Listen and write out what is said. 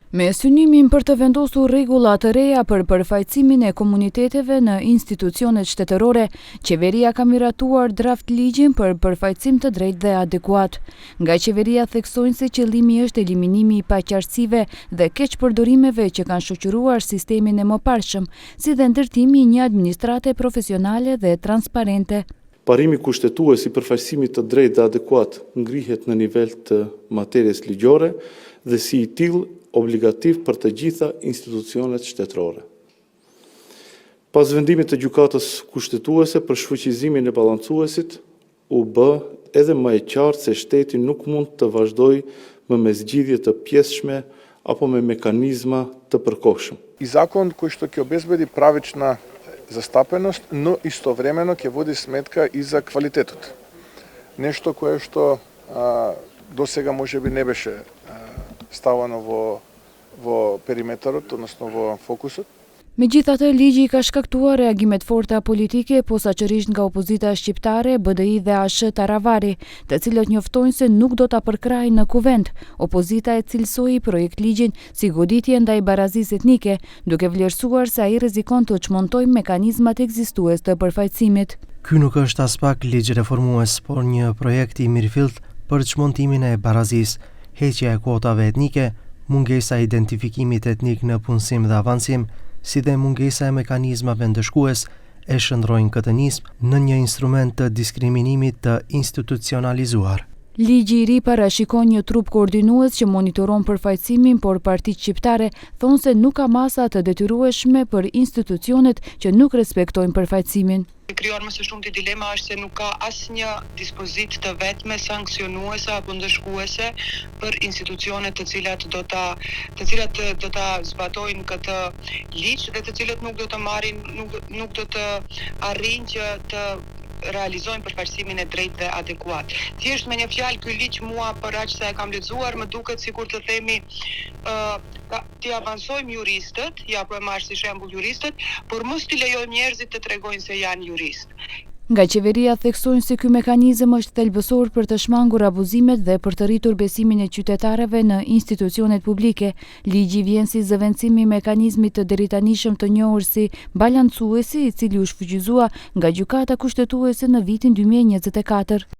Me synimin për të vendosur rregulla të reja për përfaqësimin e komuniteteve në institucionet shtetërore, qeveria ka miratuar draft ligjin për përfaqësim të drejtë dhe adekuat. Nga qeveria theksojnë se qëllimi është eliminimi i paqartësive dhe keqpërdorimeve që kanë shoqëruar sistemin e mëparshëm, si dhe ndërtimi i një administrate profesionale dhe transparente. Parimi kushtetues i përfaqësimit të drejtë dhe adekuat ngrihet në nivel të materjes ligjore dhe si i tillë obligativ për të gjitha institucionet shtetërore. Pas vendimit të gjykatës kushtetuese për shfuqizimin e balancuesit, u bë edhe më e qartë se shteti nuk mund të vazhdojë me zgjidhje të pjesshme apo me mekanizma të përkohshëm. I zakon koji što ќе obezbedi pravična zastapenost, no istovremeno ќе vodi sметка и за квалитетот. Нешто кое што досега можеби не беше stavano vo perimetrot, odnosno vo fokusut. Megjithatë, ligji ka shkaktuar reagimet forta politike, posaçërisht nga opozita shqiptare, BDI dhe ASH Taravari, të cilët njoftojnë se nuk do ta përkrajnë në kuvent. Opozita e cilësoi projekt ligjin si goditje ndaj barazisë etnike, duke vlerësuar se ai rrezikon të çmontojë mekanizmat ekzistues të përfaqësimit. Ky nuk është as pak ligj reformues, por një projekt i mirëfillt për çmontimin e barazisë, heqja e kuotave etnike, mungesa e identifikimit etnik në punësim dhe avancim, si dhe mungesa e mekanizmave ndëshkues e shndrojnë këtë nismë në një instrument të diskriminimit të institucionalizuar. Ligji i ri parashikon një trup koordinues që monitoron përfaqësimin, por partitë shqiptare thonë se nuk ka masa të detyrueshme për institucionet që nuk respektojnë përfaqësimin. Krijuar më së shumti dilema është se nuk ka asnjë dispozit të vetme sankcionuese apo ndëshkuese për institucionet të cilat do ta zbatojnë këtë ligj dhe të cilët nuk do të marrin, nuk do të arrijnë që të realizojnë përfaqësimin e drejtë dhe adekuat. Thjesht me një fjalë, ky ligj mua për aq sa e kam lexuar më duket sikur të themi t'i avansojmë juristët, ja po e marr si shembull juristët, por mos t'i lejojmë njerëzit të tregojnë se janë juristë. Nga qeveria theksojnë se ky mekanizëm është thelbësor për të shmangur abuzimet dhe për të rritur besimin e qytetarëve në institucionet publike. Ligji vjen si zëvendësim i mekanizmit të deritanishëm të njohur si balancuesi, i cili u shfuqizua nga gjykata kushtetuese në vitin 2024.